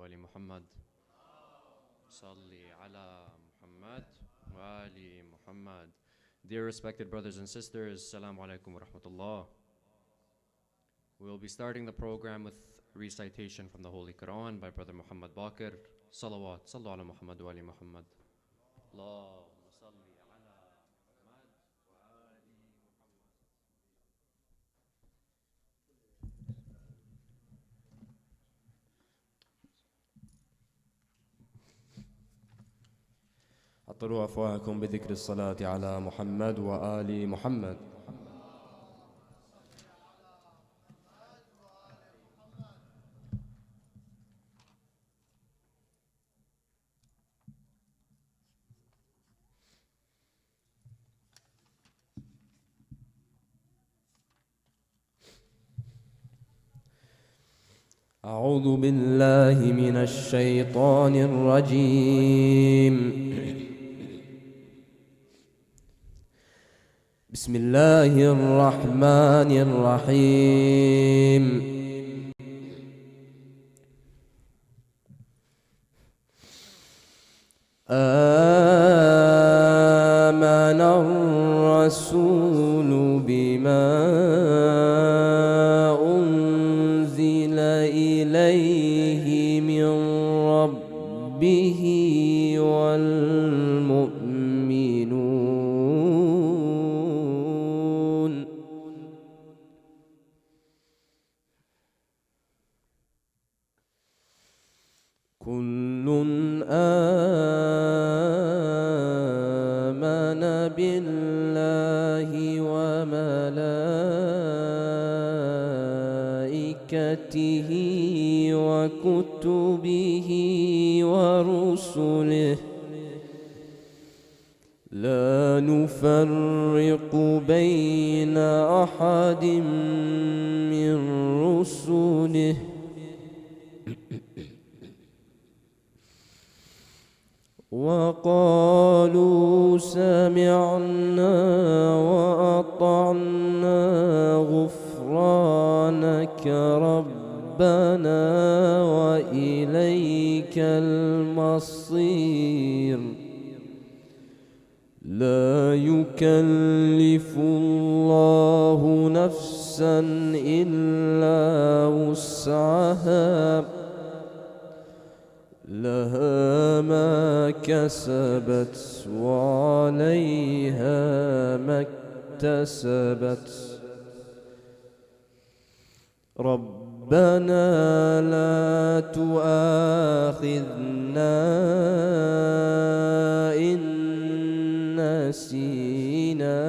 وآل محمد. صلي على Muhammad wa ali Muhammad. Dear respected brothers and sisters, Assalamu alaikum wa rahmatullah. We will be starting the program with recitation from the Holy Quran by Brother Muhammad Baqir. Salawat, sallu ala Muhammad wa ali Muhammad. Allahumma salli ala Muhammad wa ali Muhammad. عطروا أفواهكم بذكر الصلاة على محمد وآل محمد. أعوذ بالله من الشيطان الرجيم. بسم الله الرحمن الرحيم. آمن الرسول بما أنزل إليه من ربه والمؤمنون كل آمن بالله وملائكته وكتبه ورسله لا نفرق بين أحد من رسله وقالوا سمعنا وأطعنا غفرانك ربنا وإليك المصير لا يكلف الله نفسا إلا وسعها لها ما كسبت وعليها ما اكتسبت ربنا لا تؤاخذنا إن نسينا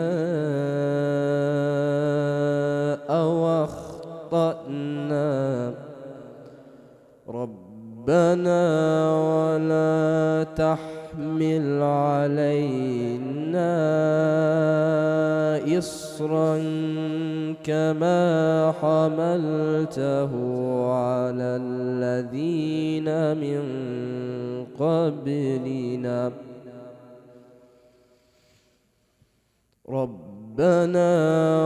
أو أخطأنا ربنا ولا تحمل علينا إصرا كما حملته على الذين من قبلنا ربنا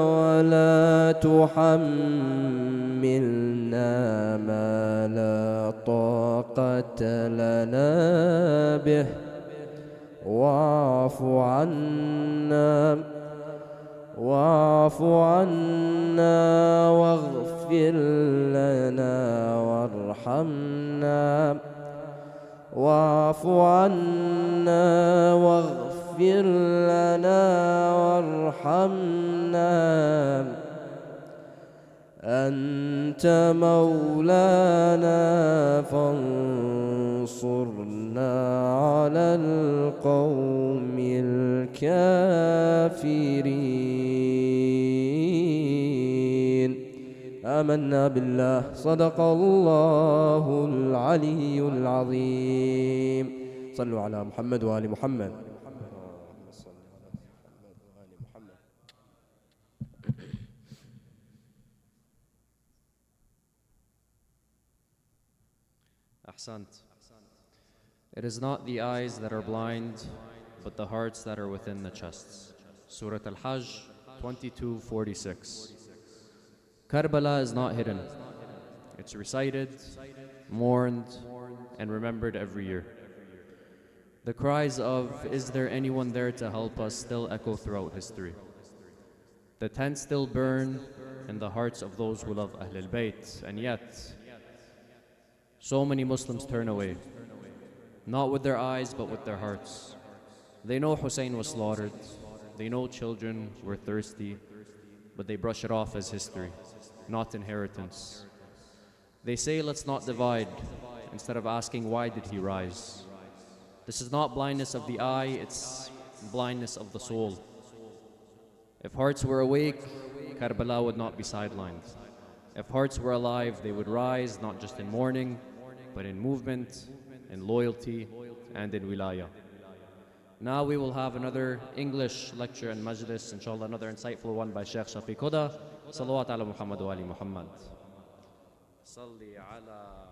ولا تحملنا ما لا طاقة لنا به واعف عنا واغفر لنا وارحمنا واعف عنا واغفر لنا وارحمنا أنت مولانا فانصرنا على القوم الكافرين. آمنا بالله صدق الله العلي العظيم. صلوا على محمد وآل محمد. Ahsant. It is not the eyes that are blind, but the hearts that are within the chests. Surah Al-Hajj 22:46. Karbala is not hidden. It's recited, mourned, and remembered every year. The cries of, "Is there anyone there to help us?" still echo throughout history. The tents still burn in the hearts of those who love Ahlul Bayt, and yet, so many Muslims turn away, not with their eyes but with their hearts. They know Hussein was slaughtered, they know children were thirsty, but they brush it off as history, not inheritance. They say, "Let's not divide," instead of asking, "Why did he rise?" This is not blindness of the eye, it's blindness of the soul. If hearts were awake, Karbala would not be sidelined. If hearts were alive, they would rise, not just in mourning, but in movement, in loyalty, and in wilaya. Now we will have another English lecture and majlis, inshallah, another insightful one by Sheikh Shafeeq Huda. Salawat ala Muhammad wa ali Muhammad. Salli ala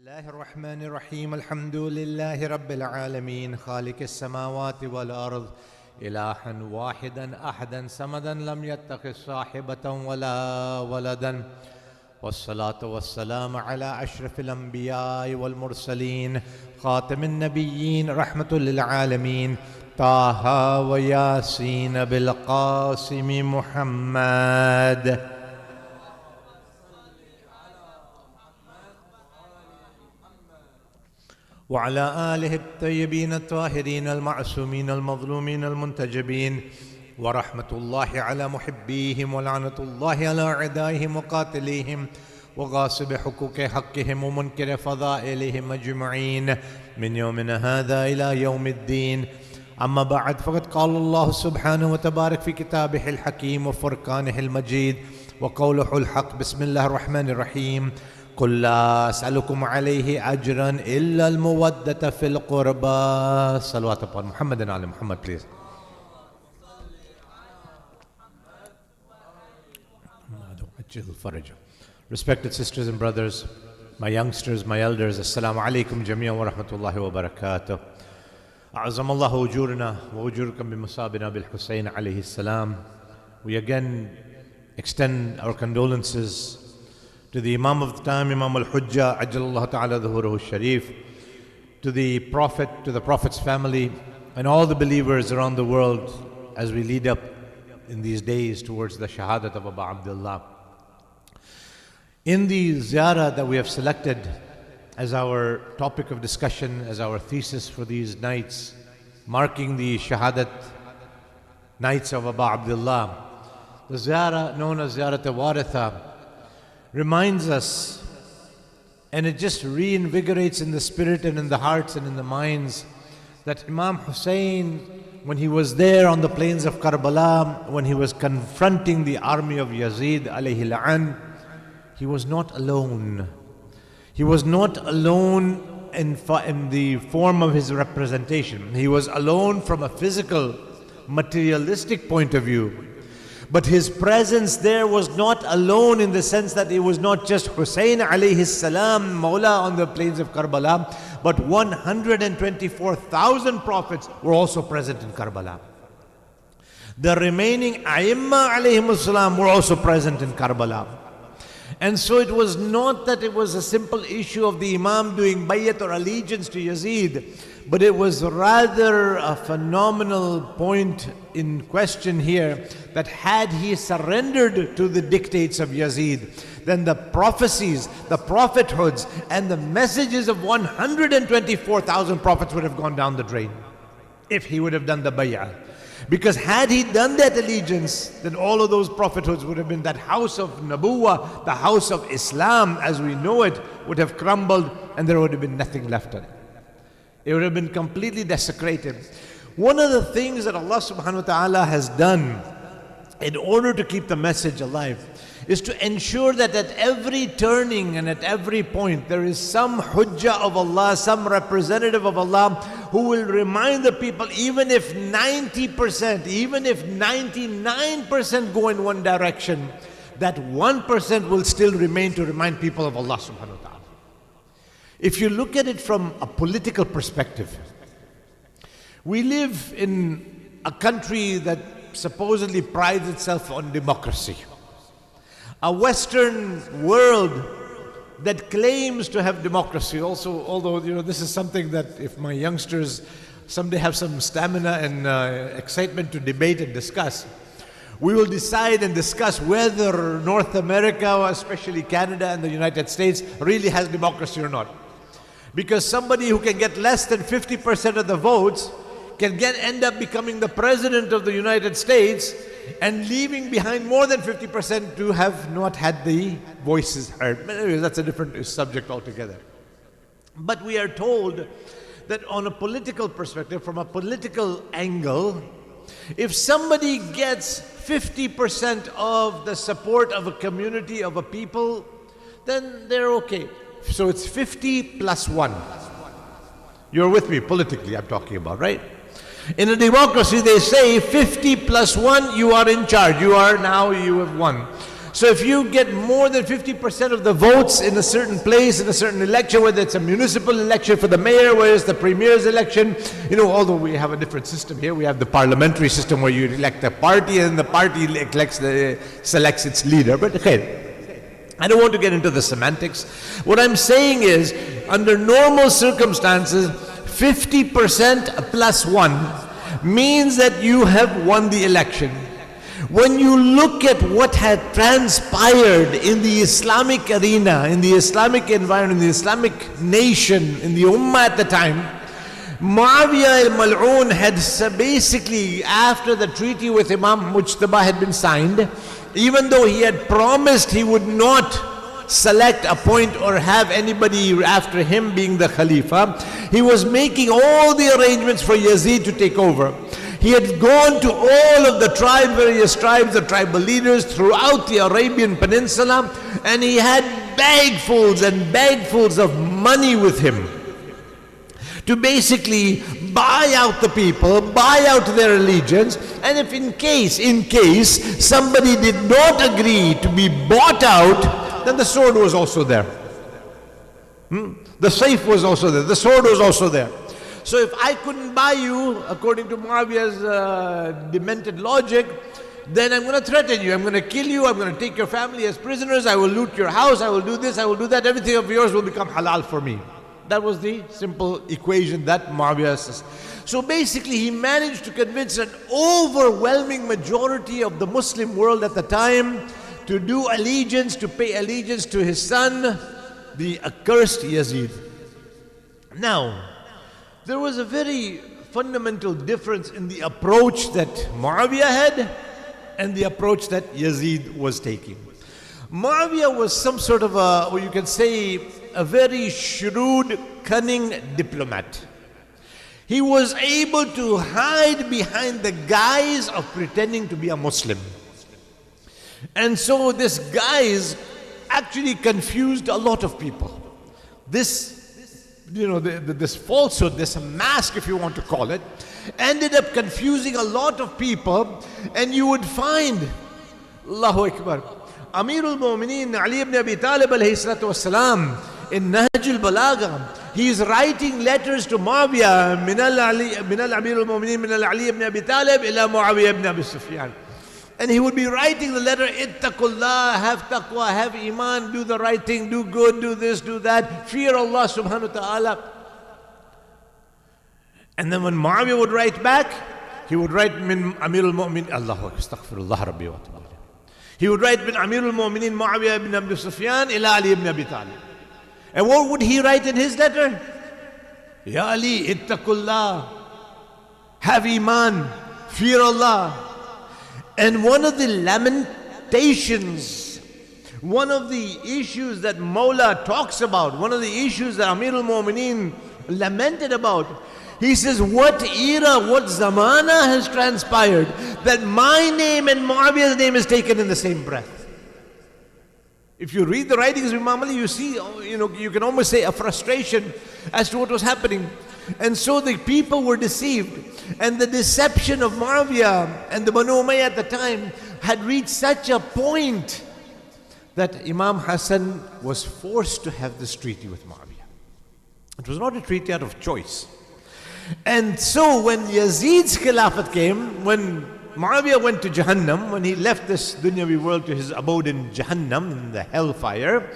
الله الرحمن الرحيم الحمد لله رب العالمين خالق السماوات والأرض إلها واحدا أحدا صمدا لم يتخذ صاحبة ولا ولدا والصلاة والسلام على أشرف الأنبياء والمرسلين خاتم النبيين رحمة للعالمين طه وياسين بالقاسم محمد وعلى آله الطيبين الطاهرين المعصومين المظلومين المنتجبين ورحمة الله على محبيهم ولعنة الله على أعدائهم وقاتليهم وغاصب حقوق حقهم ومنكر فضائلهم أجمعين من يومنا هذا إلى يوم الدين. أما بعد، فقد قال الله سبحانه وتبارك في كتابه الحكيم وفرقانه المجيد وقوله الحق: بسم الله الرحمن الرحيم: قل لا أسألكم عليه أجرا إلا المودة في القربى. Salawat upon Muhammad and Ali Muhammad, please. Respected sisters and brothers, my youngsters, my elders, Assalamu alaikum jami'an wa rahmatullahi wa barakatuh. أعظم الله أجورنا وأجوركم بمصابنا بالحسين عليه السلام. We again extend our condolences to the Imam of the time, Imam al-Hujjah, Ajjalallahu ta'ala dhuhuruhu sharif, to the Prophet, to the Prophet's family, and all the believers around the world as we lead up in these days towards the Shahadat of Abu Abdullah. In the ziyarah that we have selected as our topic of discussion, as our thesis for these nights, marking the Shahadat nights of Abu Abdullah, the ziyarah known as Ziyarat Waritha reminds us, and it just reinvigorates in the spirit and in the hearts and in the minds, that Imam Hussein, when he was there on the plains of Karbala, when he was confronting the army of Yazid alayhi la'an, he was not alone. He was not alone in the form of his representation. He was alone from a physical, materialistic point of view. But his presence there was not alone in the sense that it was not just Hussein alayhi salam, Mawla, on the plains of Karbala, but 124,000 prophets were also present in Karbala. The remaining Aimma alayhim salam were also present in Karbala. And so it was not that it was a simple issue of the Imam doing bayat or allegiance to Yazid, but it was rather a phenomenal point in question here, that had he surrendered to the dictates of Yazid, then the prophecies, the prophethoods, and the messages of 124,000 prophets would have gone down the drain if he would have done the bay'ah. Because had he done that allegiance, then all of those prophethoods would have been, that house of Nabuwah, the house of Islam as we know it, would have crumbled and there would have been nothing left of it. It would have been completely desecrated. One of the things that Allah subhanahu wa ta'ala has done in order to keep the message alive is to ensure that at every turning and at every point there is some hujjah of Allah, some representative of Allah who will remind the people, even if 90%, even if 99% go in one direction, that 1% will still remain to remind people of Allah subhanahu wa ta'ala. If you look at it from a political perspective, we live in a country that supposedly prides itself on democracy. A Western world that claims to have democracy also, although this is something that if my youngsters someday have some stamina and excitement to debate and discuss, we will decide and discuss whether North America, especially Canada and the United States, really has democracy or not. Because somebody who can get less than 50% of the votes can end up becoming the president of the United States and leaving behind more than 50% to have not had the voices heard. But anyways, that's a different subject altogether. But we are told that on a political perspective, from a political angle, if somebody gets 50% of the support of a community, of a people, then they're okay. So it's 50 plus 1. You're with me politically, I'm talking about, right? In a democracy, they say 50 plus 1, you are in charge. You have won. So if you get more than 50% of the votes in a certain place, in a certain election, whether it's a municipal election for the mayor, whether it's the premier's election, although we have a different system here, we have the parliamentary system where you elect a party and the party selects its leader. But okay, I don't want to get into the semantics. What I'm saying is, under normal circumstances, 50% plus 1 means that you have won the election. When you look at what had transpired in the Islamic arena, in the Islamic environment, in the Islamic nation, in the Ummah at the time, Muawiyah al-Mal'un had basically, after the treaty with Imam Mujtaba had been signed, even though he had promised he would not select, appoint or have anybody after him being the Khalifa, he was making all the arrangements for Yazid to take over. He had gone to all of the various tribes, the tribal leaders throughout the Arabian Peninsula, and he had bagfuls and bagfuls of money with him to basically buy out the people, buy out their allegiance, and if in case somebody did not agree to be bought out, then the sword was also there. The safe was also there. The sword was also there. So if I couldn't buy you, according to Muawiyah's demented logic, then I'm going to threaten you. I'm going to kill you. I'm going to take your family as prisoners. I will loot your house. I will do this. I will do that. Everything of yours will become halal for me. That was the simple equation that Muawiyah says. So basically, he managed to convince an overwhelming majority of the Muslim world at the time to do allegiance, to pay allegiance to his son, the accursed Yazid. Now, there was a very fundamental difference in the approach that Muawiyah had and the approach that Yazid was taking. Muawiyah was some sort of you can say, a very shrewd, cunning diplomat. He was able to hide behind the guise of pretending to be a Muslim. And so this guise actually confused a lot of people. This falsehood, this mask, if you want to call it, ended up confusing a lot of people, and you would find, Allahu Akbar, Amirul Mu'mineen Ali ibn Abi Talib alayhi salatu wasalam, in Nahj al-Balagha, he is writing letters to Muawiyah, min al-Amirul Mu'mineen, min al-Ali ibn Abi Talib, ila Muawiyah ibn Abi Sufyan. And he would be writing the letter, Ittaqullah, have taqwa, have iman, do the right thing, do good, do this, do that, fear Allah subhanahu wa ta'ala. And then when Muawiyah would write back, he would write min Amirul Mu'min, Allahu astaghfirullah rabbi wa ta'ala. He would write min Amirul Mu'minin Muawiyah ibn Abi Sufyan ila Ali ibn Abi Talib. And what would he write in his letter? Ya Ali, ittaqullah, have iman, fear Allah. And one of the lamentations, one of the issues that Mawla talks about, one of the issues that Amirul Mu'mineen lamented about. He says, what era, what zamana has transpired that my name and Muawiyah's name is taken in the same breath? If you read the writings of Imam Ali, you see, you can almost say a frustration as to what was happening. And so the people were deceived. And the deception of Muawiyah and the Banu Umayyah at the time had reached such a point that Imam Hassan was forced to have this treaty with Muawiyah. It was not a treaty out of choice. And so when Yazid's Khilafat came, when Muawiyah went to Jahannam, when he left this dunyavi world to his abode in Jahannam, in the hellfire,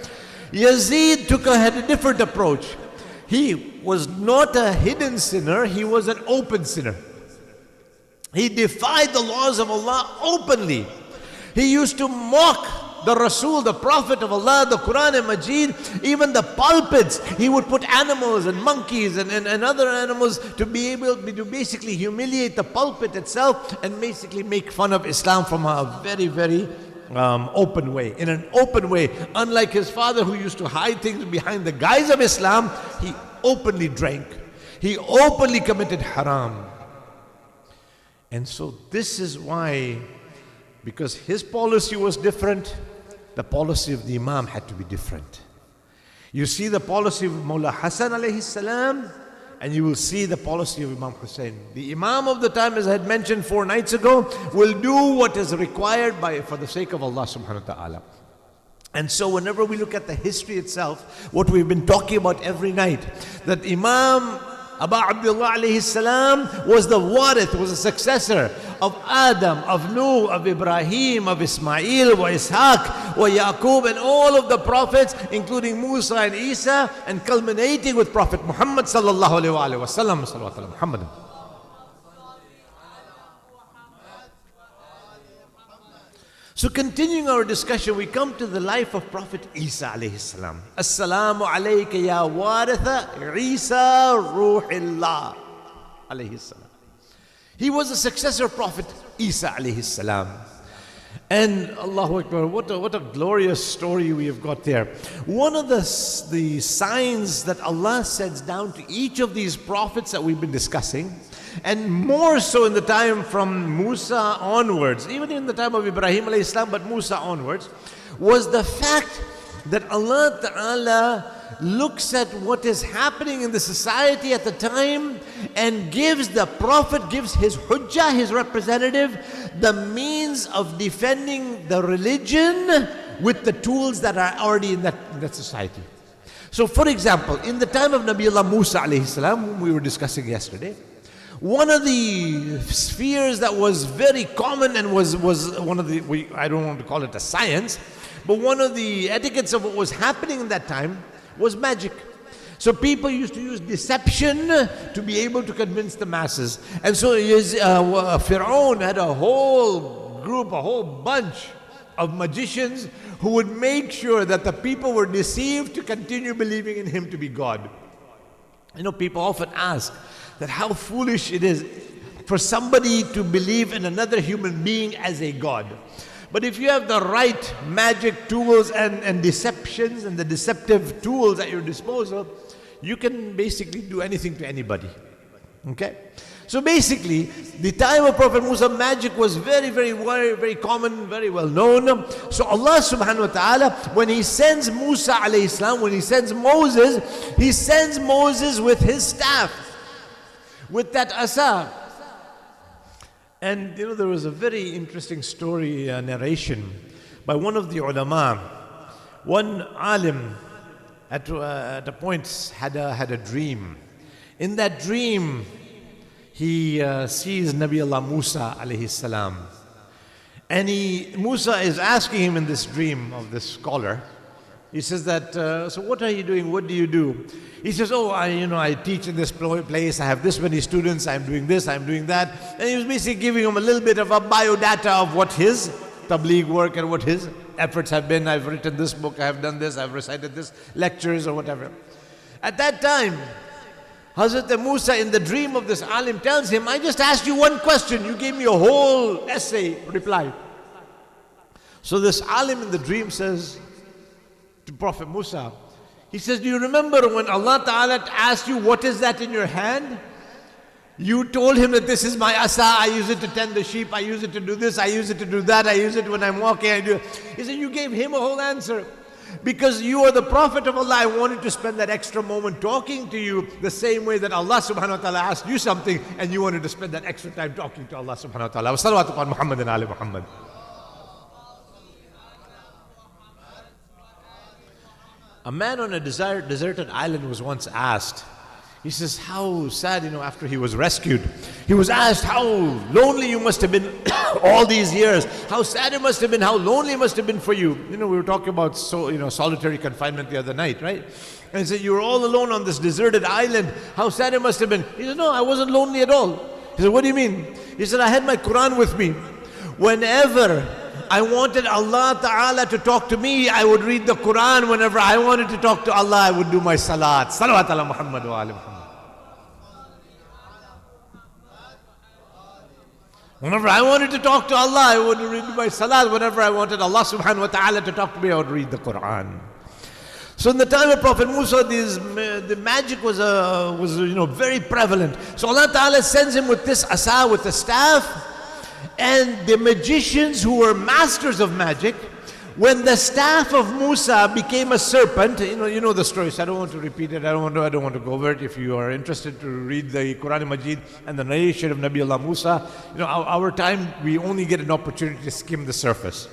Yazid had a different approach. He was not a hidden sinner, he was an open sinner. He defied the laws of Allah openly. He used to mock the Rasul, the Prophet of Allah, the Quran and Majid, even the pulpits. He would put animals and monkeys and other animals to be able to basically humiliate the pulpit itself and basically make fun of Islam from a very, very open way. In an open way. Unlike his father who used to hide things behind the guise of Islam, he openly drank. He openly committed haram. And so this is why, because his policy was different, the policy of the Imam had to be different. You see the policy of Mawla Hassan alayhi salam, and you will see the policy of Imam Hussein. The Imam of the time, as I had mentioned 4 nights ago, will do what is required for the sake of Allah subhanahu wa ta'ala. And so whenever we look at the history itself, what we've been talking about every night, that Imam Abu Abdullah alayhi salam was the warith, was a successor of Adam, of Nuh, of Ibrahim, of Ismail, wa Ishaq, wa Yaqub, and all of the prophets, including Musa and Isa, and culminating with Prophet Muhammad sallallahu alayhi wa sallam. Salawatu ala Muhammad. So continuing our discussion, we come to the life of Prophet Isa alayhi salam. Assalamu alayka ya waritha Isa ruhillah alayhi salam. He was a successor of Prophet Isa alayhi salam. And Allahu Akbar, what a glorious story we have got there. One of the signs that Allah sends down to each of these prophets that we've been discussing, and more so in the time from Musa onwards, even in the time of Ibrahim alayhi salam, but Musa onwards, was the fact that Allah Ta'ala looks at what is happening in the society at the time and gives the Prophet, gives his hujjah, his representative, the means of defending the religion with the tools that are already in that society. So for example, in the time of Nabiullah Musa alayhi salam, whom we were discussing yesterday, one of the spheres that was very common and was one of the, I don't want to call it a science, but one of the etiquettes of what was happening in that time was magic. So people used to use deception to be able to convince the masses. And so Fir'aun had a whole group, a whole bunch of magicians who would make sure that the people were deceived to continue believing in him to be God. You know, people often ask that how foolish it is for somebody to believe in another human being as a God. But if you have the right magic tools and deceptions and the deceptive tools at your disposal, you can basically do anything to anybody. Okay? So basically, the time of Prophet Musa, magic was very, very, very, very common, very well known. So Allah subhanahu wa ta'ala, when He sends Musa alayhi salam, when He sends Moses with his staff, with that asa. And you know, there was a very interesting story, narration by one of the ulama. One alim at a point had a dream. In that dream, he sees Nabi Allah Musa alayhi salam. And Musa is asking him in this dream of this scholar, he says that, so what are you doing? What do you do? He says, oh, I teach in this place. I have this many students. I'm doing this, I'm doing that. And he was basically giving him a little bit of a biodata of what his tabligh work and what his efforts have been. I've written this book, I have done this, I've recited this lectures or whatever. At that time, Hazrat Musa in the dream of this alim tells him, I just asked you one question. You gave me a whole essay reply. So this alim in the dream says to Prophet Musa, He says, do you remember when Allah Ta'ala asked you, what is that in your hand? You told him that this is my asa, I use it to tend the sheep, I use it to do this, I use it to do that, I use it when I'm walking, I do. He said, you gave him a whole answer. Because you are the Prophet of Allah, I wanted to spend that extra moment talking to you the same way that Allah subhanahu wa ta'ala asked you something and you wanted to spend that extra time talking to Allah subhanahu wa ta'ala. Wa salawatu upon Muhammad and Ali Muhammad. A man on a deserted island was once asked, he says, how sad, after he was rescued. He was asked, how lonely you must have been all these years. How sad it must have been, how lonely it must have been for you. We were talking about solitary confinement the other night, right? And he said, you were all alone on this deserted island. How sad it must have been. He said, no, I wasn't lonely at all. He said, what do you mean? He said, I had my Quran with me. Whenever I wanted Allah Ta'ala to talk to me, I would read the Quran. Whenever I wanted to talk to Allah, I would do my salat. Salawat ala Muhammad wa ali Muhammad. Whenever I wanted to talk to Allah, I would read my salat. Whenever I wanted Allah Subhanahu wa Ta'ala to talk to me, I would read the Quran. So in the time of Prophet Musa, the magic was very prevalent. So Allah Ta'ala sends him with this asa, with the staff. And the magicians who were masters of magic, when the staff of Musa became a serpent, you know the story, so I don't want to repeat it, I don't want to go over it. If you are interested to read the Quran Majid and the narration of Nabi Allah Musa, our time, we only get an opportunity to skim the surface.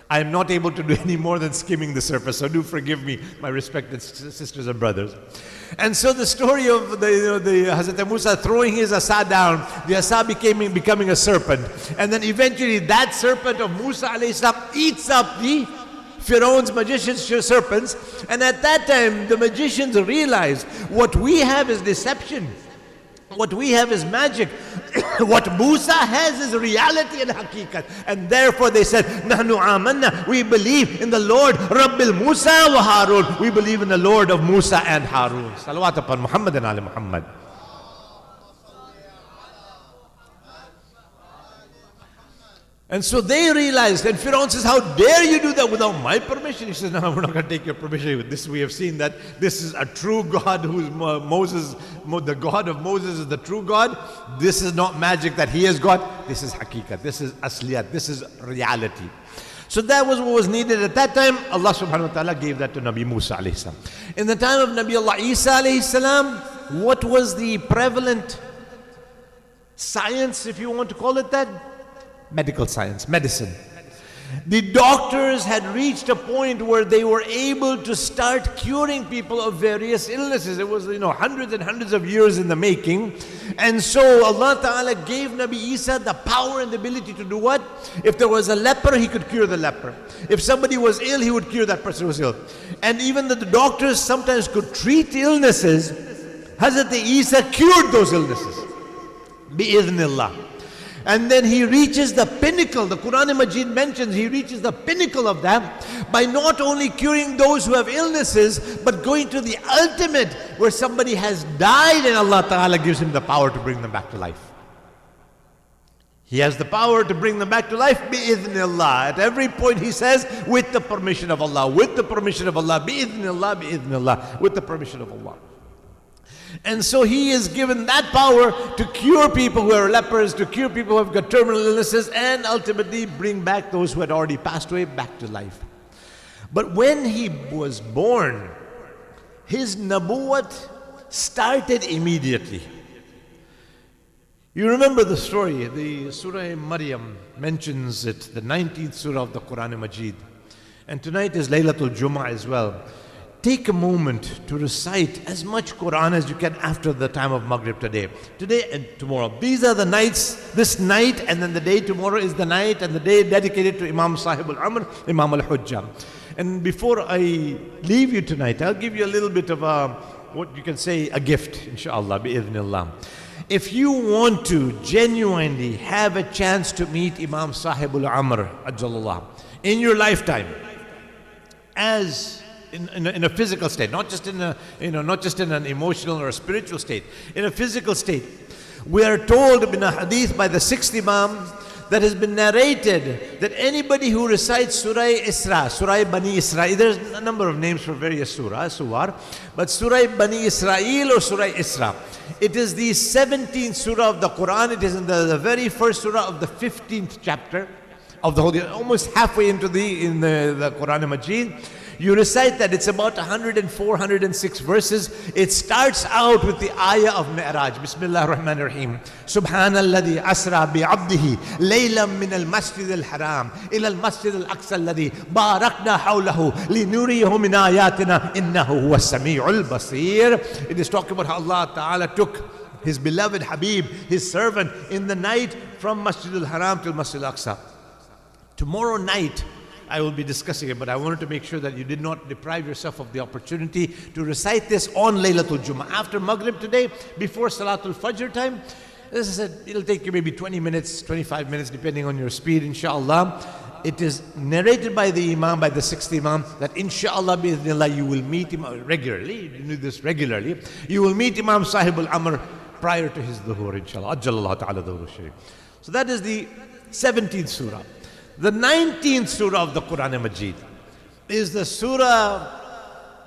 I am not able to do any more than skimming the surface, so do forgive me, my respected sisters and brothers. And so the story of the Hazrat Musa throwing his asa down, the asa becoming a serpent. And then eventually that serpent of Musa alayhi salam eats up the Pharaoh's magicians' serpents. And at that time, the magicians realized what we have is deception. What we have is magic. What Musa has is reality and haqiqat. And therefore they said, Nahnu amanna, we believe in the Lord Rabbil Musa wa Harun. We believe in the Lord of Musa and Harun. Salawat upon Muhammad and Ali Muhammad. And so they realized, and Pharaoh says, how dare you do that without my permission? He says, no, we're not going to take your permission. With this, we have seen that this is a true God who is Moses, the God of Moses is the true God. This is not magic that he is God. This is haqiqat, this is asliyat, this is reality. So that was what was needed at that time. Allah subhanahu wa ta'ala gave that to Nabi Musa alayhi salam. In the time of Nabi Allah Isa alayhi salam, what was the prevalent science, if you want to call it that? Medical science, medicine. The doctors had reached a point where they were able to start curing people of various illnesses. It was, hundreds and hundreds of years in the making. And so Allah Ta'ala gave Nabi Isa the power and the ability to do what? If there was a leper, he could cure the leper. If somebody was ill, he would cure that person who was ill. And even the doctors sometimes could treat illnesses. Hazrat Isa cured those illnesses. Bi-idhnillah. And then he reaches the pinnacle, the Quran Majid mentions, he reaches the pinnacle of that by not only curing those who have illnesses, but going to the ultimate where somebody has died and Allah Ta'ala gives him the power to bring them back to life. He has the power to bring them back to life, bi-idhnillah. At every point he says, with the permission of Allah, with the permission of Allah, bi-idhnillah, bi-idhnillah, with the permission of Allah. And so he is given that power to cure people who are lepers, to cure people who have got terminal illnesses, and ultimately bring back those who had already passed away back to life. But when he was born, his nabuwat started immediately. You remember the story, the Surah Maryam mentions it, the 19th Surah of the Quran Majid. And tonight is Laylatul Jummah as well. Take a moment to recite as much Quran as you can after the time of Maghrib today and tomorrow. These are the nights, this night, and then the day tomorrow is the night and the day dedicated to Imam Sahib al-Amr, Imam al-Hujjah. And before I leave you tonight, I'll give you a little bit of what you can say, a gift, inshallah, bi-idhnillah. If you want to genuinely have a chance to meet Imam Sahib al-Amr, Ajjalullah, in your lifetime, as in a physical state, not just in an emotional or a spiritual state, in a physical state. We are told in a hadith by the 6th Imam that has been narrated that anybody who recites Surah Isra, Surah Bani Israel, there's a number of names for various surah, but Surah Bani Israel or Surah Isra, it is the 17th surah of the Quran. It is in the very first surah of the 15th chapter of the Holy, almost halfway into the Quran Majid. You recite that. It's about 104, 106 verses. It starts out with the ayah of Mi'raj. Bismillah ar-Rahman ar-Rahim. Subhanalladhi asra bi'abdihi laylam min al-masjid al-haram ila al-masjid al-aqsa alladhi barakna hawlahu linuriyahu min ayatina innahu huwa as-sami'ul basir. It is talking about how Allah Ta'ala took His beloved Habib, His servant, in the night from Masjid al-Haram to Masjid al-Aqsa. Tomorrow night, I will be discussing it, but I wanted to make sure that you did not deprive yourself of the opportunity to recite this on Laylatul Jummah. After Maghrib today, before Salatul Fajr time, as I said, it'll take you maybe 20 minutes, 25 minutes, depending on your speed, inshallah. It is narrated by the Imam, by the sixth Imam, that inshallah, bi'idhnillah, you will meet him regularly. You do this regularly. You will meet Imam Sahib al-Amr prior to his dhuhr, inshallah. Ajjalallahu ta'ala dhuhr sharif. So that is the 17th surah. The 19th surah of the Quran Majid is the surah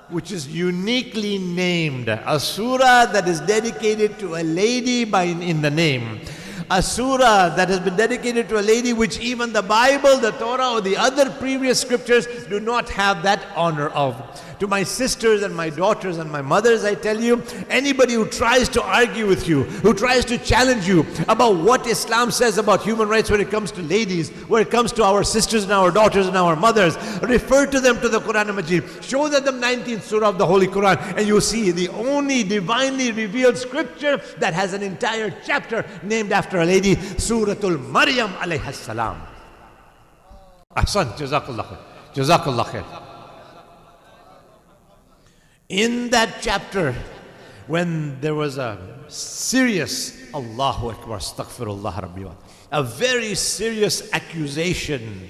which is uniquely named, a surah that is dedicated to a lady in the name, a surah that has been dedicated to a lady which even the Bible, the Torah, or the other previous scriptures do not have that honor of. To my sisters and my daughters and my mothers, I tell you, anybody who tries to argue with you, who tries to challenge you about what Islam says about human rights when it comes to ladies, when it comes to our sisters and our daughters and our mothers, refer to them to the Quran Majid. Show them the 19th surah of the Holy Quran, and you see the only divinely revealed scripture that has an entire chapter named after a lady, Suratul Maryam alayha salam. Ahsan, jazakallah khair. Jazakallah khair. In that chapter, when there was a serious, Allahu Akbar, astaghfirullah rabbi, a very serious accusation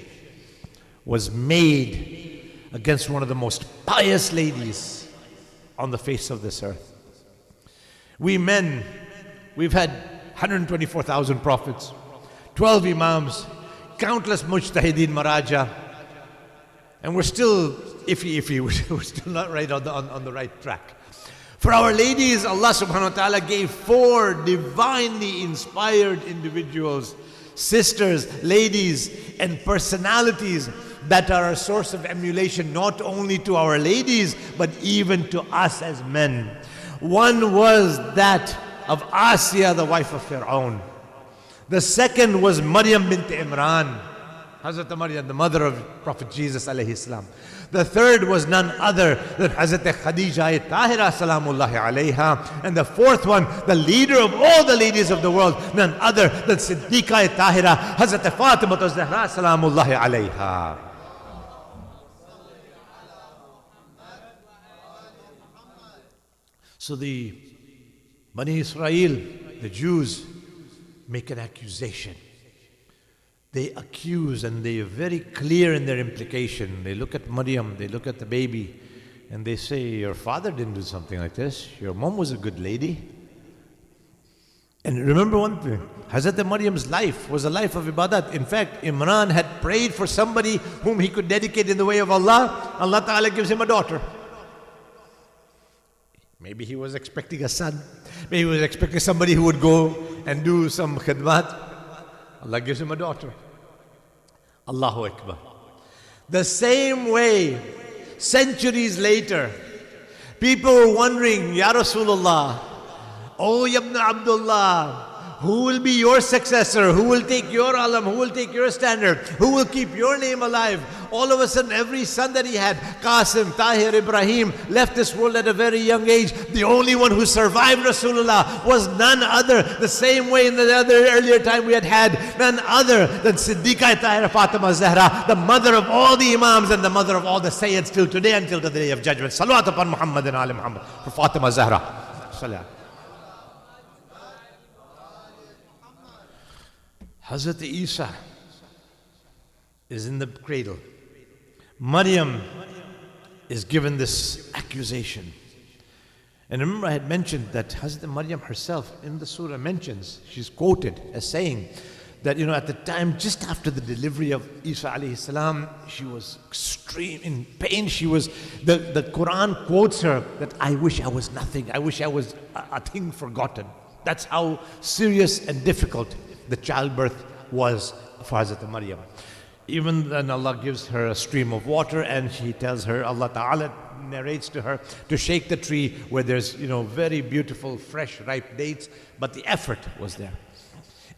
was made against one of the most pious ladies on the face of this earth. We men, we've had 124,000 prophets, 12 imams, countless mujtahideen maraja, and we're still iffy, we're still not right on the right track. For our ladies, Allah subhanahu wa ta'ala gave 4 divinely inspired individuals, sisters, ladies, and personalities that are a source of emulation not only to our ladies, but even to us as men. One was that of Asiya, the wife of Fir'aun. The second was Maryam bint Imran, Hazrat Maryam, the mother of Prophet Jesus alayhi salam. The third was none other than Hazrat Khadija Tahira salamullahi alayha. And the fourth one, the leader of all the ladies of the world, none other than Siddiqa Tahira, Hazrat Fatima Zahra salamullahi alayha. So the Bani Israel, the Jews, make an accusation. They accuse, and they are very clear in their implication. They look at Maryam, they look at the baby, and they say, your father didn't do something like this. Your mom was a good lady. And remember one thing, Hazrat Maryam's life was a life of ibadat. In fact, Imran had prayed for somebody whom he could dedicate in the way of Allah. Allah Ta'ala gives him a daughter. Maybe he was expecting a son. Maybe he was expecting somebody who would go and do some khidmat. Allah gives him a daughter. Allahu Akbar. The same way, centuries later, people were wondering, Ya Rasulullah, oh Ibn Abdullah, who will be your successor? Who will take your alam? Who will take your standard? Who will keep your name alive? All of a sudden, every son that he had, Qasim, Tahir, Ibrahim, left this world at a very young age. The only one who survived Rasulullah was none other, the same way in the other earlier time we had none other than Siddiqa Tahira Fatima Zahra, the mother of all the Imams and the mother of all the Sayyids till today, until the day of judgment. Salawat upon Muhammad and Ali Muhammad for Fatima Zahra. Salam. Hazrat Isa is in the cradle. Maryam is given this accusation. And remember, I had mentioned that Hazrat Maryam herself in the surah mentions, she's quoted as saying that, at the time, just after the delivery of Isa alayhi salam, she was extreme in pain. The Quran quotes her that, I wish I was nothing. I wish I was a thing forgotten. That's how serious and difficult the childbirth was for Hazrat Maryam. Even then Allah gives her a stream of water, and He tells her, Allah Ta'ala narrates to her to shake the tree where there's, very beautiful, fresh, ripe dates, but the effort was there.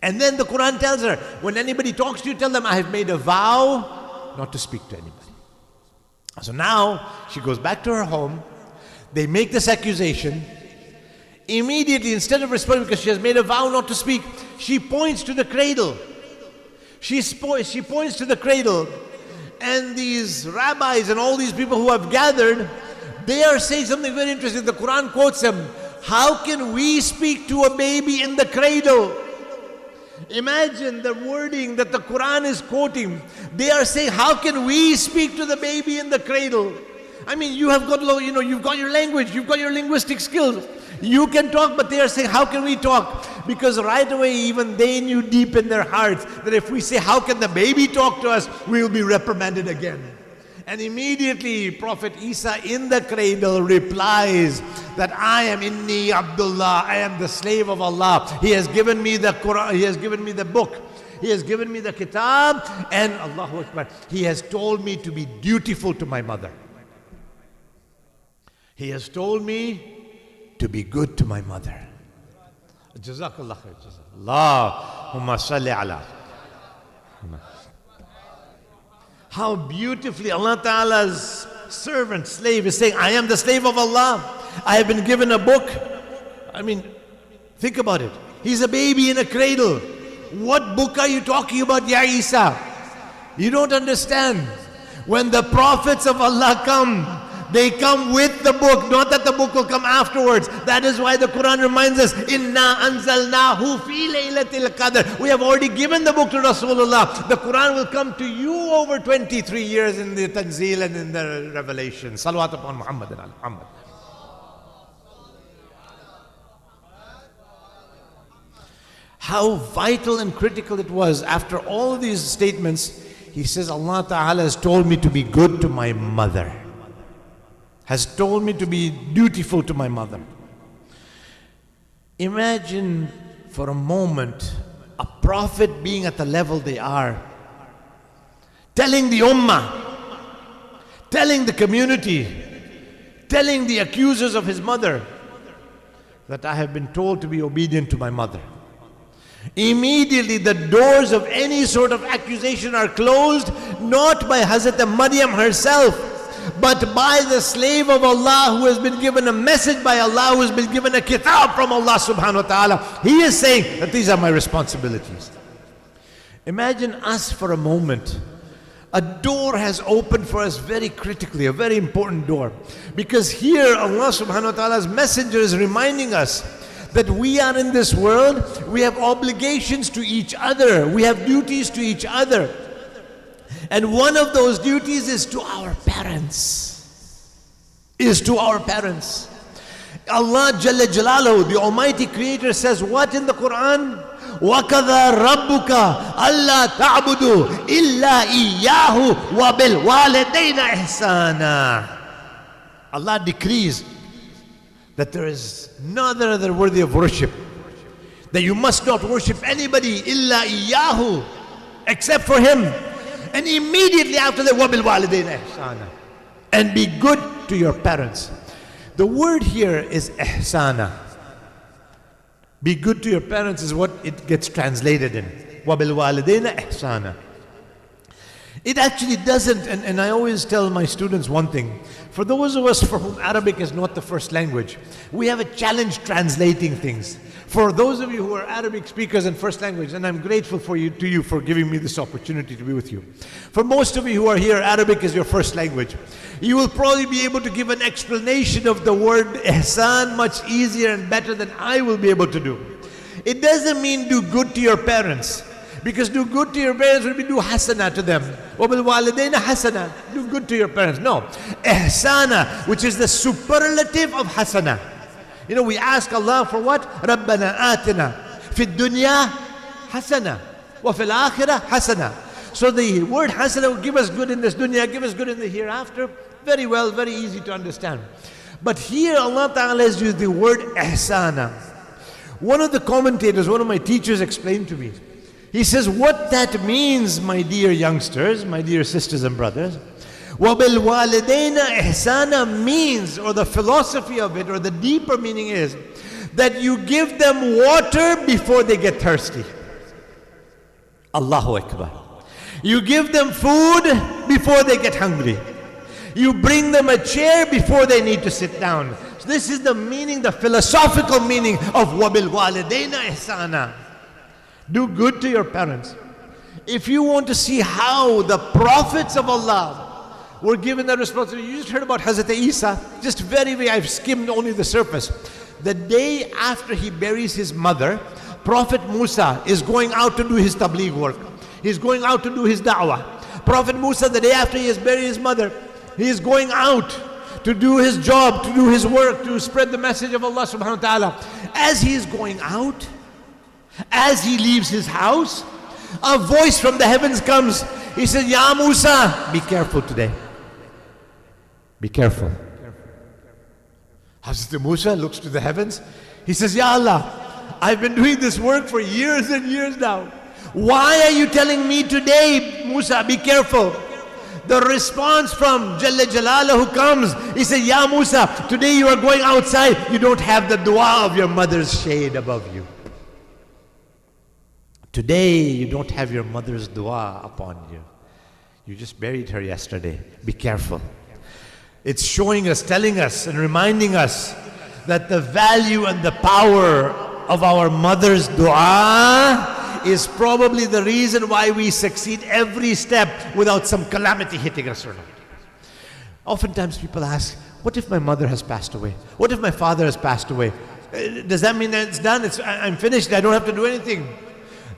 And then the Quran tells her, when anybody talks to you, tell them, I have made a vow not to speak to anybody. So now she goes back to her home. They make this accusation. Immediately, instead of responding, because she has made a vow not to speak, she points to the cradle. She points to the cradle. And these rabbis and all these people who have gathered, they are saying something very interesting. The Quran quotes them. How can we speak to a baby in the cradle? Imagine the wording that the Quran is quoting. They are saying, how can we speak to the baby in the cradle? I mean, you have got, you've got your language, you've got your linguistic skills. You can talk, but they are saying, how can we talk? Because right away, even they knew deep in their hearts that if we say, how can the baby talk to us, we will be reprimanded again. And immediately, Prophet Isa in the cradle replies that I am Inni Abdullah, I am the slave of Allah. He has given me the Quran, He has given me the book, He has given me the kitab, and Allahu Akbar, He has told me to be dutiful to my mother. He has told me to be good to my mother. Jazakallah khair. Allahumma salli ala. How beautifully Allah Ta'ala's servant, slave is saying, I am the slave of Allah. I have been given a book. I mean, think about it. He's a baby in a cradle. What book are you talking about, Ya Isa? You don't understand. When the prophets of Allah come, they come with the book, not that the book will come afterwards. That is why the Quran reminds us, Inna anzalnahu fi laylatil qadr. We have already given the book to Rasulullah. The Quran will come to you over 23 years in the Tanzeel and in the Revelation. Salawat upon Muhammad and Ali Muhammad. How vital and critical it was. After all of these statements, he says, Allah Ta'ala has told me to be good to my mother. Has told me to be dutiful to my mother. Imagine for a moment a prophet being at the level they are, telling the ummah, telling the community, telling the accusers of his mother that I have been told to be obedient to my mother. Immediately the doors of any sort of accusation are closed, not by Hazrat Maryam herself, but by the slave of Allah who has been given a message by Allah, who has been given a kitab from Allah subhanahu wa ta'ala. He is saying that these are my responsibilities. Imagine us for a moment. A door has opened for us very critically, a very important door. Because here Allah subhanahu wa ta'ala's messenger is reminding us that we are in this world, we have obligations to each other, we have duties to each other. And one of those duties is to our parents. Allah Jalla Jalaluhu, the Almighty Creator, says what in the Quran? وَكَذَا رَبُّكَ أَلَّا تَعْبُدُوا إِلَّا إِيَّاهُ وَبِالْوَالِدَيْنِ إِحْسَانًا. Allah decrees that there is none other worthy of worship, that you must not worship anybody إِلَّا إِيَّاهُ, except for Him. And immediately after that, وَبِالْوَالِدَيْنِ إِحْسَانًا, and be good to your parents. The word here is ihsana. Be good to your parents is what it gets translated in. وَبِالْوَالِدَيْنِ إِحْسَانًا. It actually doesn't, and I always tell my students one thing. For those of us for whom Arabic is not the first language, we have a challenge translating things. For those of you who are Arabic speakers and first language, and I'm grateful to you for giving me this opportunity to be with you. For most of you who are here, Arabic is your first language. You will probably be able to give an explanation of the word ihsan much easier and better than I will be able to do. It doesn't mean do good to your parents. Because do good to your parents would be do hasana to them. وَبِالْوَالِدَيْنَ hasana. Do good to your parents. No. Ihsana, which is the superlative of hasana. You know, we ask Allah for what? رَبَّنَا آتِنَا فِي الدُّنْيَا hasana. وَفِي الْآخِرَةِ حَسَنَةً. So the word hasana will give us good in this dunya, give us good in the hereafter. Very well, very easy to understand. But here Allah Ta'ala has used the word ihsana. One of the commentators, one of my teachers explained to me. He says, what that means, my dear youngsters, my dear sisters and brothers, وَبِالْوَالِدَيْنَ إِحْسَانًا means, or the philosophy of it, or the deeper meaning is, that you give them water before they get thirsty. Allahu Akbar. You give them food before they get hungry. You bring them a chair before they need to sit down. So this is the meaning, the philosophical meaning of وَبِالْوَالِدَيْنَ إِحْسَانًا. Do good to your parents. If you want to see how the prophets of Allah were given that responsibility, you just heard about Hazrat Isa, just very, I've skimmed only the surface. The day after he buries his mother, Prophet Musa is going out to do his tabligh work. He's going out to do his da'wah. Prophet Musa, the day after he has buried his mother, he is going out to do his job, to do his work, to spread the message of Allah subhanahu wa ta'ala. As he is going out, as he leaves his house, a voice from the heavens comes. He says, Ya Musa, be careful today. Be careful. Hazrat Musa looks to the heavens. He says, Ya Allah, I've been doing this work for years and years now. Why are you telling me today, Musa, be careful? The response from Jalla Jalaluhu comes. He said, Ya Musa, today you are going outside. You don't have the dua of your mother's shade above you. Today you don't have your mother's dua upon you. You just buried her yesterday. Be careful. It's showing us, telling us, and reminding us that the value and the power of our mother's dua is probably the reason why we succeed every step without some calamity hitting us or not. Oftentimes people ask, what if my mother has passed away? What if my father has passed away? Does that mean that it's done? I'm finished, I don't have to do anything.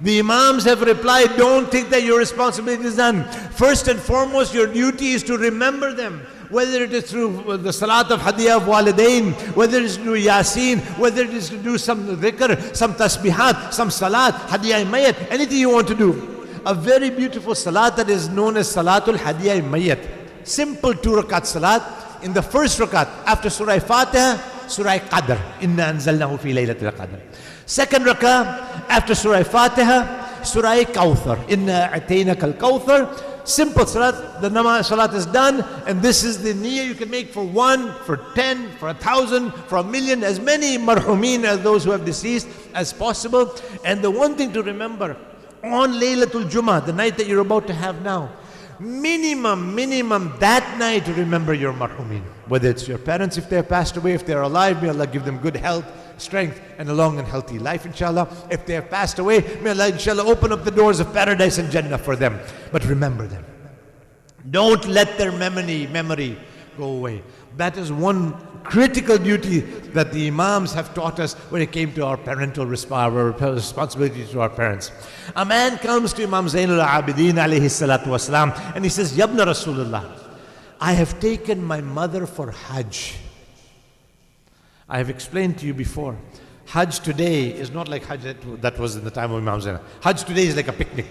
The Imams have replied, don't think that your responsibility is done. First and foremost, your duty is to remember them. Whether it is through the salat of hadiyah of walidain, whether it is to do yasin, whether it is to do some dhikr, some tasbihat, some salat, hadiyah mayyat, anything you want to do. A very beautiful salat that is known as salatul hadiyah mayyat. Simple 2 rakat salat. In the first rakat, after Surah Fatiha, Surah Qadr. Inna anzalnahu fi laylatil qadr. Second rakah, after Surah Fatiha, Surah Kawthar. Inna a'tainaka al-Kawthar. Simple salat, the namaz salat is done, and this is the niyyah you can make for 1, for 10, for 1,000, for 1,000,000, as many marhumeen as those who have deceased as possible. And the one thing to remember, on Laylatul Jummah, the night that you're about to have now, minimum that night to remember your marhumeen. Whether it's your parents, if they have passed away, if they're alive, may Allah give them good health, strength, and a long and healthy life, inshallah. If they have passed away, may Allah, inshallah, open up the doors of paradise and Jannah for them. But remember them. Don't let their memory go away. That is one critical duty that the Imams have taught us when it came to our parental responsibility to our parents. A man comes to Imam Zainul Abidin alayhi salatu wasalam, and he says, Yabna Rasulullah, I have taken my mother for Hajj. I have explained to you before, Hajj today is not like Hajj that was in the time of Imam Zainul. Hajj today is like a picnic.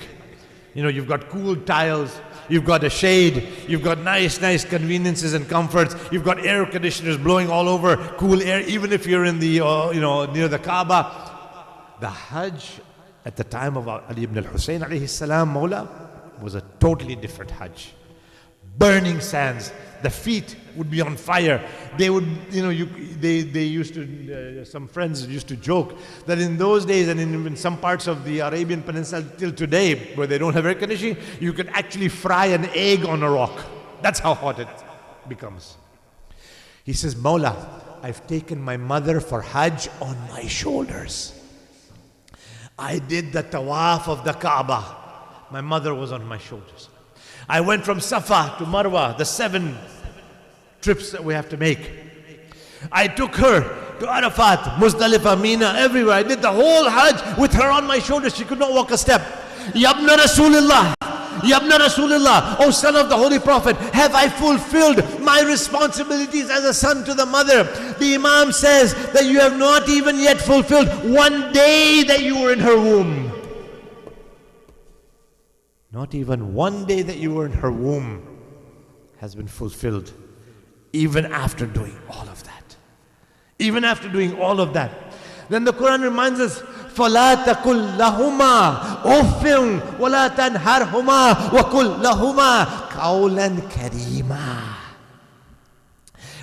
You know, you've got cool tiles, you've got a shade, you've got nice conveniences and comforts, you've got air conditioners blowing all over, cool air, even if you're in the, near the Kaaba. The Hajj at the time of Ali ibn al-Hussein alayhi salam, Mawla, was a totally different Hajj. Burning sands, the feet would be on fire. They would, they used to, some friends used to joke that in those days and in some parts of the Arabian Peninsula till today, where they don't have air conditioning, you could actually fry an egg on a rock. That's how hot it becomes. He says, Mawla, I've taken my mother for Hajj on my shoulders. I did the tawaf of the Kaaba. My mother was on my shoulders. I went from Safa to Marwa, the 7 trips that we have to make. I took her to Arafat, Muzdalifah, Mina, everywhere. I did the whole Hajj with her on my shoulders. She could not walk a step. Yabna Rasulullah, Yabna Rasulullah, O son of the Holy Prophet, have I fulfilled my responsibilities as a son to the mother? The Imam says that you have not even yet fulfilled one day that you were in her womb. Not even one day that you were in her womb has been fulfilled, even after doing all of that. Even after doing all of that. Then the Quran reminds us, فَلَا تَقُلْ لَهُمَا أُفٍّ وَلَا تَنْهَرْهُمَا وَقُلْ لَهُمَا قَوْلًا كَرِيمًا.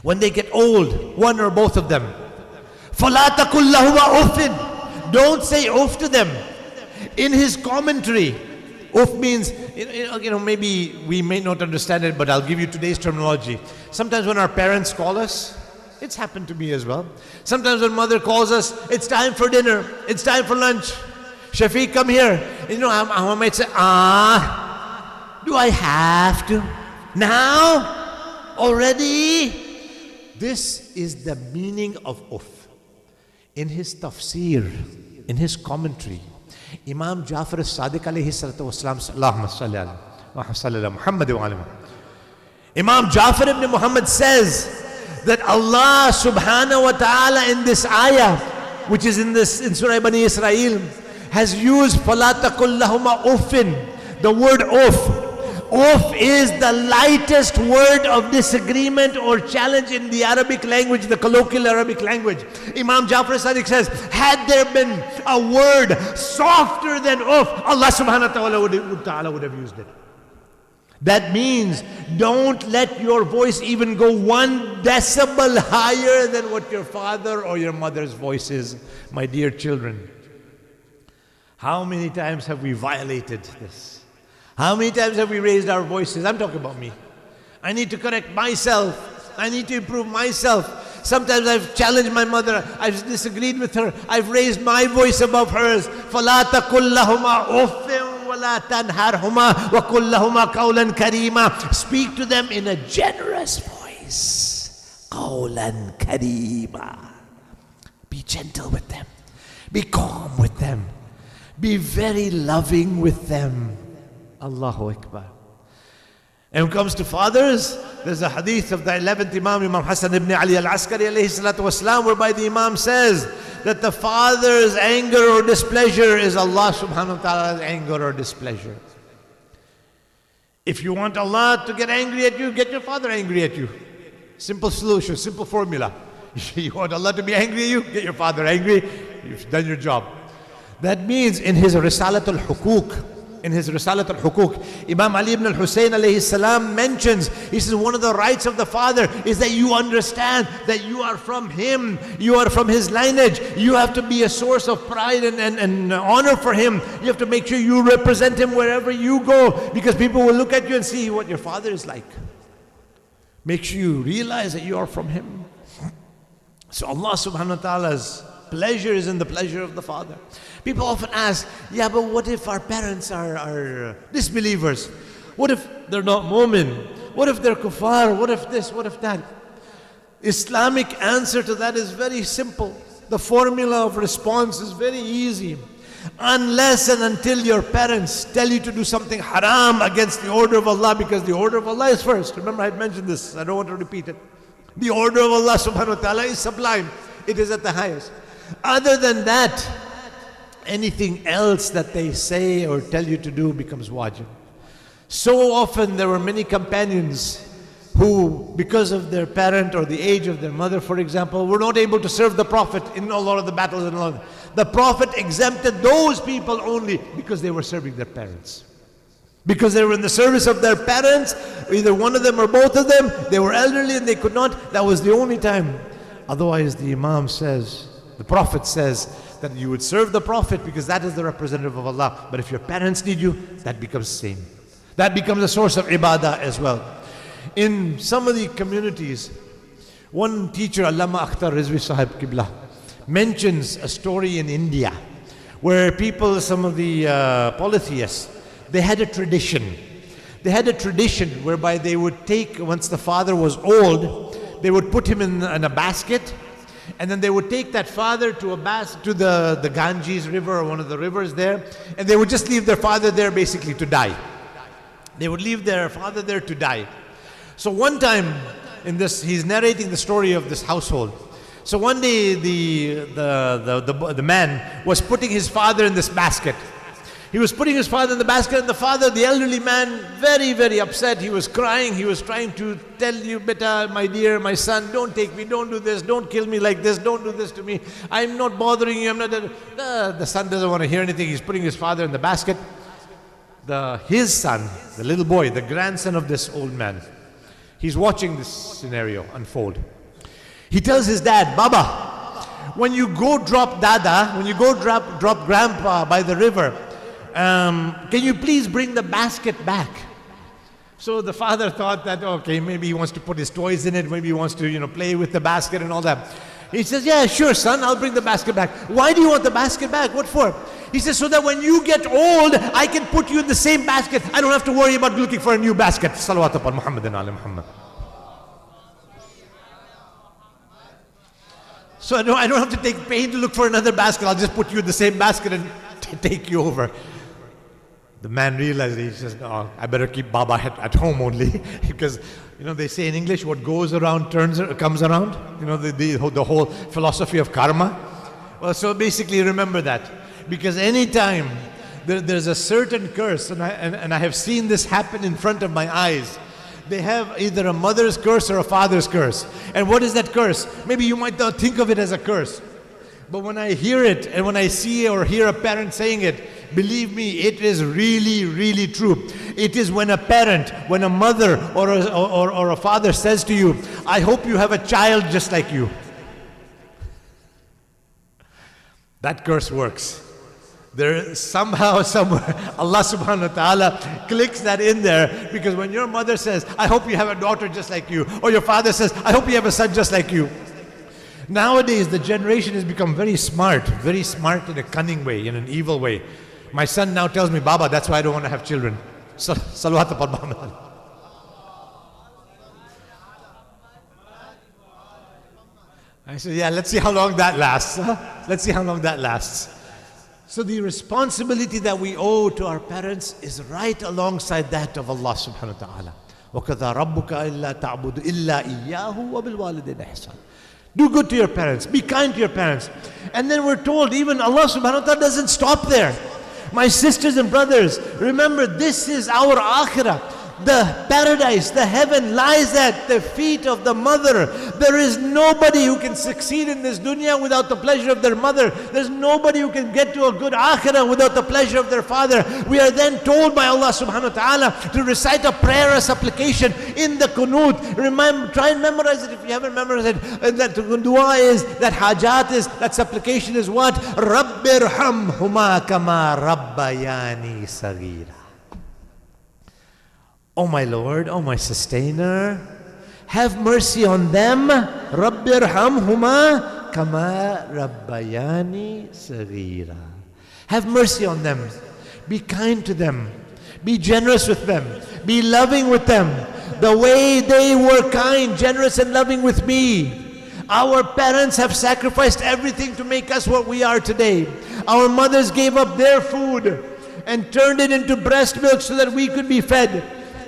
When they get old, one or both of them, فَلَا تَقُلْ لَهُمَا أُفٍّ, don't say uff to them. In his commentary, uff means, maybe we may not understand it, but I'll give you today's terminology. Sometimes when our parents call us, it's happened to me as well. Sometimes when mother calls us, it's time for dinner, it's time for lunch. Shafeeq, come here. I might say, do I have to? Now? Already? This is the meaning of uff. In his tafsir, in his commentary, Imam Jafar as-Sadiq alayhi salatu wasalam, Allahumma salli ala Muhammad wa ala Muhammad. Imam Jafar ibn Muhammad says that Allah subhanahu wa ta'ala in this ayah, which is in Surah Bani Israel, has used فَلَا تَقُلْ لَهُمَا أُفٍّ. The word uff. Uff is the lightest word of disagreement or challenge in the Arabic language, the colloquial Arabic language. Imam Jafar as-Sadiq says, had there been a word softer than uff, Allah subhanahu wa ta'ala would have used it. That means don't let your voice even go 1 decibel higher than what your father or your mother's voice is, my dear children. How many times have we violated this? How many times have we raised our voices? I'm talking about me. I need to correct myself. I need to improve myself. Sometimes I've challenged my mother. I've disagreed with her. I've raised my voice above hers. فَلَا تَقُلْ لَهُمَا أُفٍّ وَلَا تَنْهَرْهُمَا وَقُلْ لَهُمَا قَوْلًا كَرِيمًا. Speak to them in a generous voice. قَوْلًا كَرِيمًا. Be gentle with them. Be calm with them. Be very loving with them. Allahu Akbar. And when it comes to fathers, there's a hadith of the 11th Imam, Imam Hassan ibn Ali al-Askari alayhi salatu wasalam, whereby the Imam says that the father's anger or displeasure is Allah subhanahu wa ta'ala's anger or displeasure. If you want Allah to get angry at you, get your father angry at you. Simple solution, simple formula. You want Allah to be angry at you, get your father angry, you've done your job. That means in his Risalat al-Hukuk, Imam Ali ibn al-Hussein alayhi salam mentions, he says one of the rights of the father is that you understand that you are from him, you are from his lineage, you have to be a source of pride and honor for him. You have to make sure you represent him wherever you go, because people will look at you and see what your father is like. Make sure you realize that you are from him. So Allah subhanahu wa ta'ala's pleasure is in the pleasure of the father. People often ask, yeah, but what if our parents are disbelievers? What if they're not mu'min? What if they're kuffar? What if this? What if that? Islamic answer to that is very simple. The formula of response is very easy. Unless and until your parents tell you to do something haram against the order of Allah, because the order of Allah is first. Remember, I had mentioned this. I don't want to repeat it. The order of Allah subhanahu wa ta'ala is sublime. It is at the highest. Other than that, anything else that they say or tell you to do becomes wajib. So often there were many companions who, because of their parent or the age of their mother, for example, were not able to serve the Prophet in a lot of the battles and all that. The Prophet exempted those people only because they were serving their parents. Because they were in the service of their parents, either one of them or both of them, they were elderly and they could not, that was the only time. Otherwise, the Imam says, the Prophet says that you would serve the Prophet because that is the representative of Allah. But if your parents need you, that becomes same. That becomes a source of ibadah as well. In some of the communities, one teacher, Allama Akhtar Rizvi Sahib Qibla, mentions a story in India where people, some of the polytheists, they had a tradition. They had a tradition whereby they would take, once the father was old, they would put him in a basket, and then they would take that father to the Ganges river or one of the rivers there, and they would just leave their father there basically to die. They would leave their father there to die. So one time, in this, he's narrating the story of this household. So one day the man was putting his father in this basket. He was putting his father in the basket, and the father, the elderly man, very, very upset. He was crying. He was trying to tell you, beta, my dear, my son, don't take me, don't do this, don't kill me like this, don't do this to me. I'm not bothering you. I'm not. The son doesn't want to hear anything. He's putting his father in the basket. His son, the little boy, the grandson of this old man, he's watching this scenario unfold. He tells his dad, Baba, when you go drop Dada, when you go drop Grandpa by the river, can you please bring the basket back? So the father thought that, okay, maybe he wants to put his toys in it, maybe he wants to, play with the basket and all that. He says, yeah, sure, son, I'll bring the basket back. Why do you want the basket back? What for? He says, so that when you get old, I can put you in the same basket. I don't have to worry about looking for a new basket. Salawat upon Muhammad and Ali Muhammad. So I don't have to take pain to look for another basket. I'll just put you in the same basket and take you over. The man realized, he says, no, I better keep Baba at home only. Because, they say in English, what goes around comes around. The whole philosophy of karma. Well, so basically remember that. Because anytime there's a certain curse, and I have seen this happen in front of my eyes, they have either a mother's curse or a father's curse. And what is that curse? Maybe you might not think of it as a curse. But when I hear it, and when I see or hear a parent saying it, believe me, it is really, really true. It is when a parent, when a mother or a father says to you, I hope you have a child just like you. That curse works. There somehow, somewhere, Allah subhanahu wa ta'ala clicks that in there, because when your mother says, I hope you have a daughter just like you, or your father says, I hope you have a son just like you. Nowadays, the generation has become very smart in a cunning way, in an evil way. My son now tells me, Baba, that's why I don't want to have children. Salawat upon Muhammad. I said, yeah, let's see how long that lasts. Let's see how long that lasts. So the responsibility that we owe to our parents is right alongside that of Allah subhanahu wa ta'ala. وَكَذَا رَبُّكَ إِلَّا تَعْبُدُ إِلَّا إِيَّاهُ وَبِالْوَالِدَيْنِ إِحْسَانًا. Do good to your parents. Be kind to your parents. And then we're told, even Allah subhanahu wa ta'ala doesn't stop there. My sisters and brothers, remember, this is our akhirah. The paradise, the heaven lies at the feet of the mother. There is nobody who can succeed in this dunya without the pleasure of their mother. There's nobody who can get to a good akhirah without the pleasure of their father. We are then told by Allah subhanahu wa ta'ala to recite a prayer, a supplication in the kunut. Remember, try and memorize it if you haven't memorized it. That dua is, that hajat is, that supplication is what? Rabbirhamhuma kama rabbayani saghira. Oh my Lord, oh my Sustainer, have mercy on them. Rabbirhamhuma kama rabbayani saghira. Have mercy on them. Be kind to them. Be generous with them. Be loving with them. The way they were kind, generous and loving with me. Our parents have sacrificed everything to make us what we are today. Our mothers gave up their food and turned it into breast milk so that we could be fed.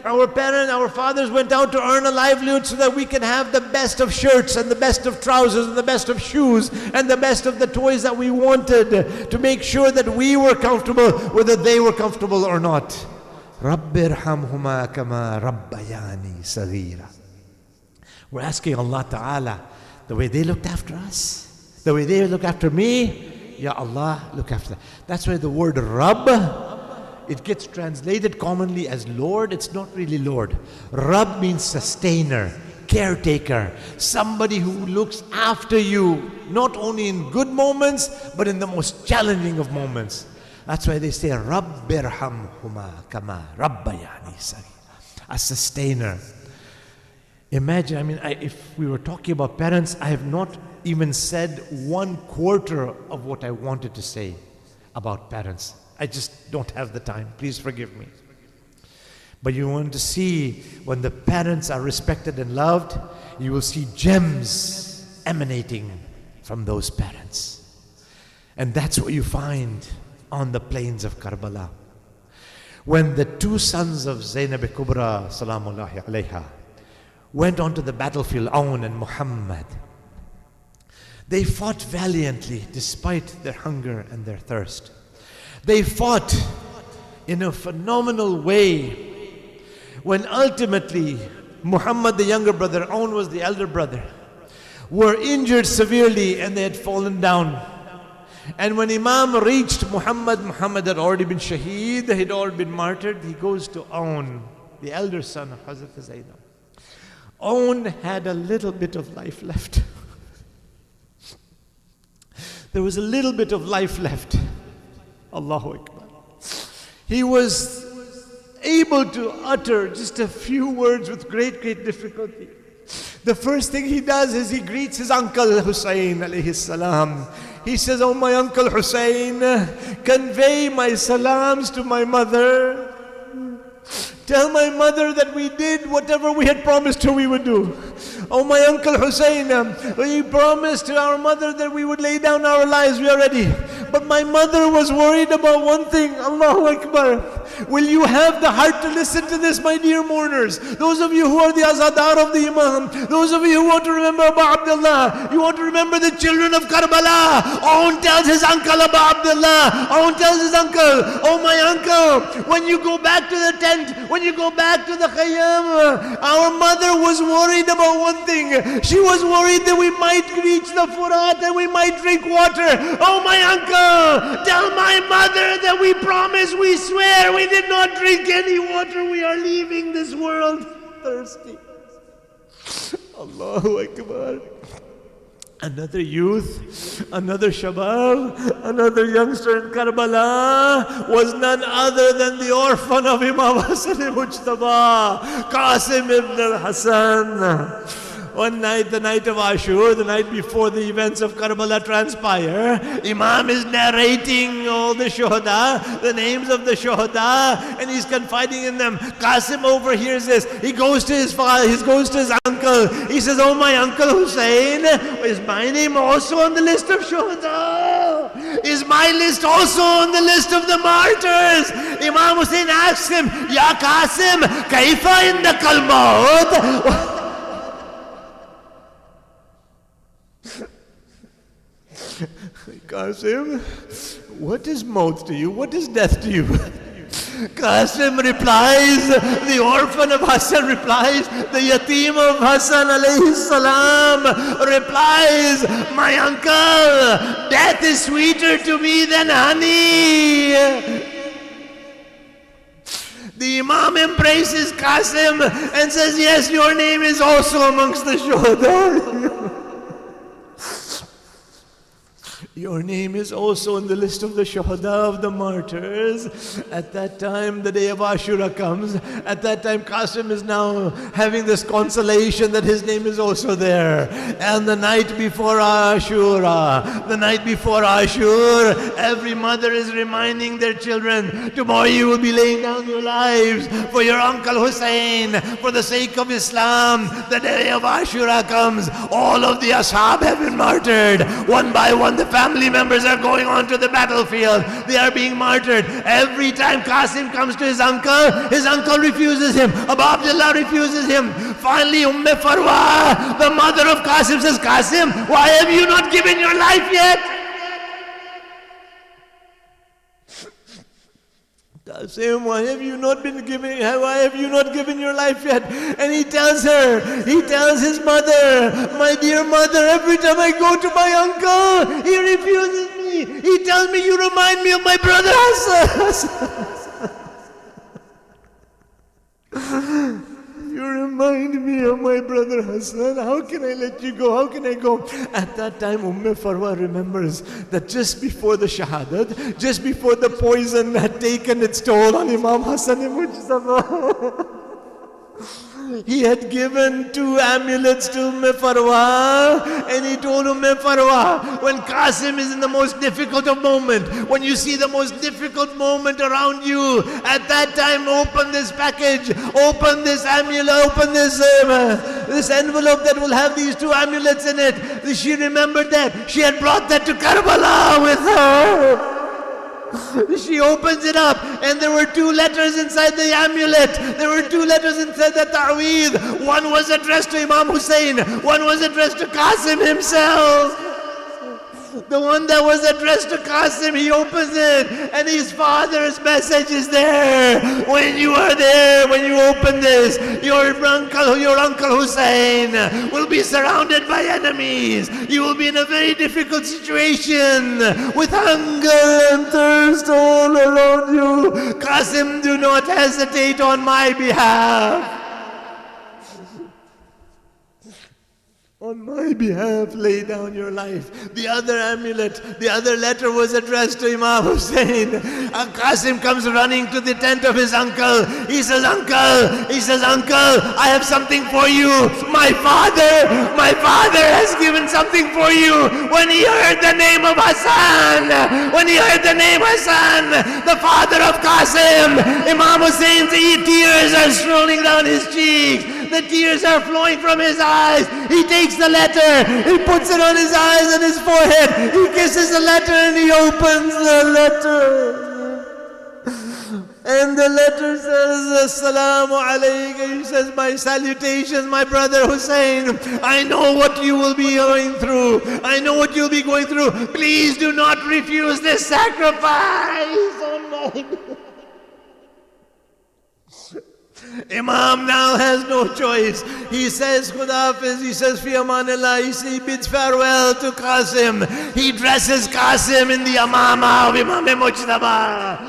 Our fathers went out to earn a livelihood so that we can have the best of shirts and the best of trousers and the best of shoes and the best of the toys that we wanted, to make sure that we were comfortable, whether they were comfortable or not. Rabbirhamhuma kama rabbayani saghira. We're asking Allah Ta'ala, the way they looked after us, the way they look after me, Ya Allah, look after them. That's why the word Rabb, it gets translated commonly as Lord. It's not really Lord. Rabb means sustainer, caretaker, somebody who looks after you, not only in good moments, but in the most challenging of moments. That's why they say, Rabbirhamhuma kama rabbayani saghira. A sustainer. Imagine, if we were talking about parents, I have not even said 1/4 of what I wanted to say about parents. I just don't have the time. Please forgive me. But you want to see, when the parents are respected and loved, you will see gems emanating from those parents. And that's what you find on the plains of Karbala. When the two sons of Zainab Kubra, salamullahi alayha, went onto the battlefield, Aun and Muhammad, they fought valiantly despite their hunger and their thirst. They fought in a phenomenal way. When ultimately Muhammad, the younger brother, Aun was the elder brother, were injured severely and they had fallen down. And when Imam reached Muhammad had already been shaheed, he had already been martyred. He goes to Aun, the elder son of Hazrat Zainab. Aun had a little bit of life left. There was a little bit of life left. Allahu Akbar. He was able to utter just a few words with great difficulty. The first thing he does is he greets his uncle Hussein alayhi salam. He says, "Oh my uncle Hussein, convey my salams to my mother. Tell my mother that we did whatever we had promised her we would do. Oh my uncle Hussein, we promised to our mother that we would lay down our lives, we are ready. But my mother was worried about one thing, Allahu Akbar. Will you have the heart to listen to this, my dear mourners? Those of you who are the azadar of the Imam, those of you who want to remember Abu Abdullah, you want to remember the children of Karbala. Aun tells his uncle Abu Abdullah, Aun tells his uncle, oh my uncle, when you go back to the tent, when you go back to the Khayyam, our mother was worried about one thing. She was worried that we might reach the Furat and we might drink water. Oh my uncle, tell my mother that we promise, we swear, we did not drink any water. We are leaving this world thirsty. Allahu Akbar. Another youth, another shabab, another youngster in Karbala was none other than the orphan of Imam Hassan al-Mujtaba, Qasim ibn al-Hassan. One night, the night of Ashur, the night before the events of Karbala transpire, Imam is narrating all the shuhada, the names of the shuhada, and he's confiding in them. Qasim overhears this. He goes to his father, he goes to his uncle. He says, oh my uncle Hussein, is my name also on the list of shuhada? Is my list also on the list of the martyrs? Imam Hussein asks him, Ya Qasim, kaifa indaka al-maut? Qasim, what is maut to you? What is death to you? Qasim replies, the orphan of Hassan replies, the yatim of Hassan alayhi salam replies, my uncle, death is sweeter to me than honey. The Imam embraces Qasim and says, yes, your name is also amongst the shuhada. Your name is also on the list of the shuhada of the martyrs. At that time, the day of Ashura comes. At that time, Qasim is now having this consolation that his name is also there. And the night before Ashura, every mother is reminding their children, tomorrow you will be laying down your lives for your uncle Hussein, for the sake of Islam. The day of Ashura comes. All of the ashab have been martyred. One by one, the family members are going on to the battlefield. They are being martyred. Every time Qasim comes to his uncle refuses him. Abu Abdullah refuses him. Finally, Farwa, the mother of Qasim, says, Qasim, why have you not given your life yet? Qasim, why have you not given your life yet? And he tells his mother, my dear mother, every time I go to my uncle, he refuses me. He tells me, you remind me of my brother Hassan. You remind me of my brother Hassan. How can I let you go? How can I go? At that time, Farwa remembers that just before the shahadat, just before the poison had taken its toll on Imam Hassan al-Mujtaba, he had given 2 amulets to Farwa, and he told Farwa, when Qasim is in the most difficult of moment, when you see the most difficult moment around you, at that time open this package, open this amulet, open this envelope that will have these 2 amulets in it. She remembered that. She had brought that to Karbala with her. She opens it up and there were 2 letters inside the amulet. There were 2 letters inside the ta'weed. One was addressed to Imam Hussein. One was addressed to Qasim himself. The one that was addressed to Qasim, he opens it, and his father's message is there. When you are there, when you open this, your uncle Hussein will be surrounded by enemies. You will be in a very difficult situation with hunger and thirst all around you. Qasim, do not hesitate on my behalf. On my behalf, lay down your life. The other amulet, the other letter was addressed to Imam Hussein. And Qasim comes running to the tent of his uncle. He says, Uncle, I have something for you. My father has given something for you. When he heard the name of Hassan, the father of Qasim, Imam Hussein's tears are rolling down his cheeks. The tears are flowing from his eyes. He takes the letter, he puts it on his eyes and his forehead. He kisses the letter and he opens the letter. And the letter says, Assalamu alaikum. He says, my salutations, my brother Hussein. I know what you will be going through. Please do not refuse this sacrifice. Oh my. Imam now has no choice. He says, Khudafiz, he says, Fi amanillah, he bids farewell to Qasim. He dresses Qasim in the amama of Imam Mujtaba.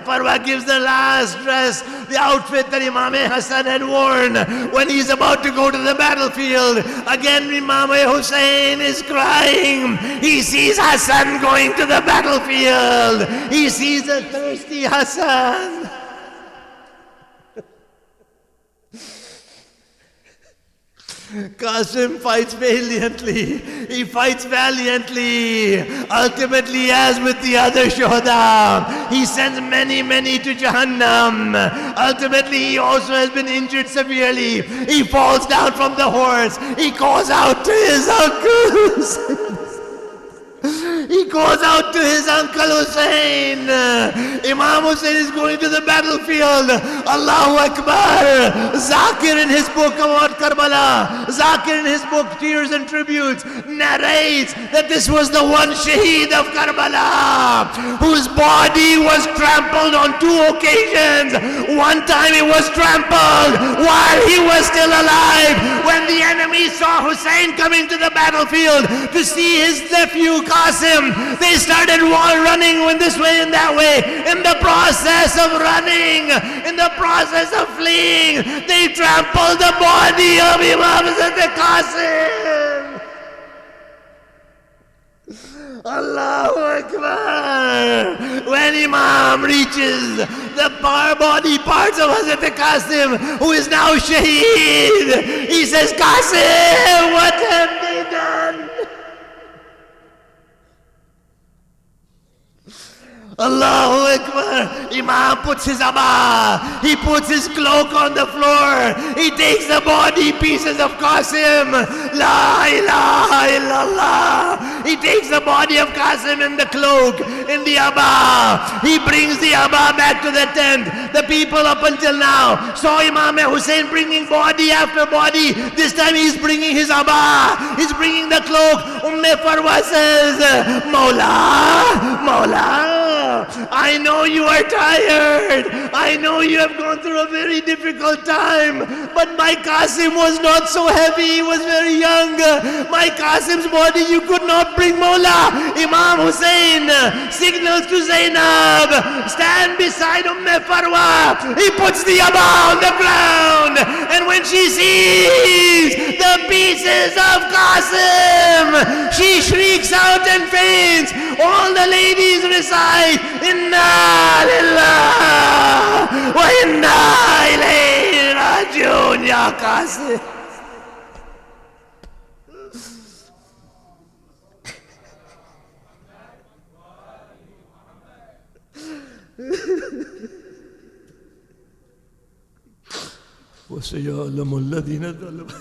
Farwa gives the last dress, the outfit that Imam Hassan had worn when he's about to go to the battlefield. Again, Imam Hussein is crying. He sees Hassan going to the battlefield. He sees a thirsty Hassan. Qasim fights valiantly. He fights valiantly. Ultimately, as with the other shuhada, he sends many to Jahannam. Ultimately, he also has been injured severely. He falls down from the horse. He calls out to his uncle. He goes out to his uncle Hussein. Imam Hussein is going to the battlefield. Allahu Akbar. Zakir in his book about Karbala, Zakir in his book Tears and Tributes, narrates that this was the one shaheed of Karbala whose body was trampled on 2 occasions. One time it was trampled while he was still alive. When the enemy saw Hussein coming to the battlefield to see his nephew Qasim, they started running this way and that way. In the process of running, in the process of fleeing, they trampled the body of Imam Qasim. Allahu Akbar. When Imam reaches the body parts of Hazrat Qasim, who is now shaheed, he says, Qasim, what have they done? Allahu Akbar. Imam puts his abba, he puts his cloak on the floor, he takes the body pieces of Qasim. La ilaha illallah. He takes the body of Qasim in the cloak, in the abba. He brings the abba back to the tent. The people up until now saw Imam Hussein bringing body after body. This time he's bringing his abba, he's bringing the cloak. Farwa says, Mawla, I know you are tired. I know you have gone through a very difficult time. But my Qasim was not so heavy. He was very young. My Qasim's body you could not bring, Mawla. Imam Hussein signals to Zainab, stand beside Farwa. He puts the abba on the ground. And when she sees the pieces of Qasim, she shrieks out and faints. All the ladies recite, Inna lillah wa inna ilayhi rajiun ya Qasim. وسيعلم الذين ظلموا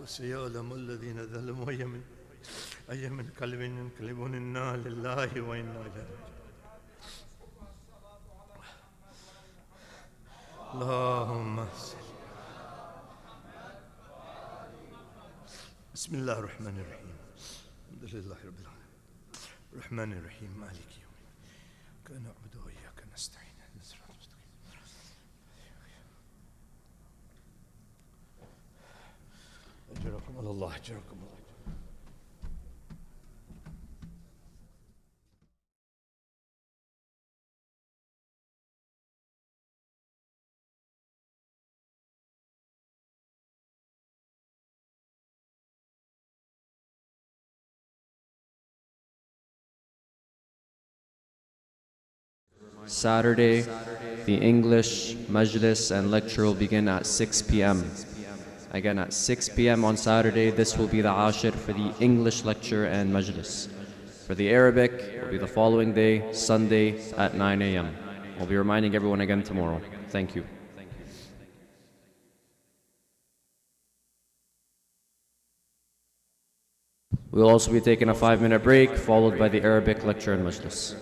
وسيعلم الذين ظلموا أي من قلب ينقلبون إنا لله وإنا إليه اللهم بسم الله الرحمن الرحيم الحمد لله رب العالمين الرحمن الرحيم مالك يوم الدين إياك نعبد وإياك نستعين اهدنا الصراط المستقيم أجركم الله أجركم الله. Saturday, the English Majlis and lecture will begin at 6 p.m. Again, at 6 p.m. on Saturday, this will be the Ashir for the English lecture and Majlis. For the Arabic, it will be the following day, Sunday, at 9 a.m. I'll be reminding everyone again tomorrow. Thank you. We'll also be taking a 5-minute break, followed by the Arabic lecture and Majlis.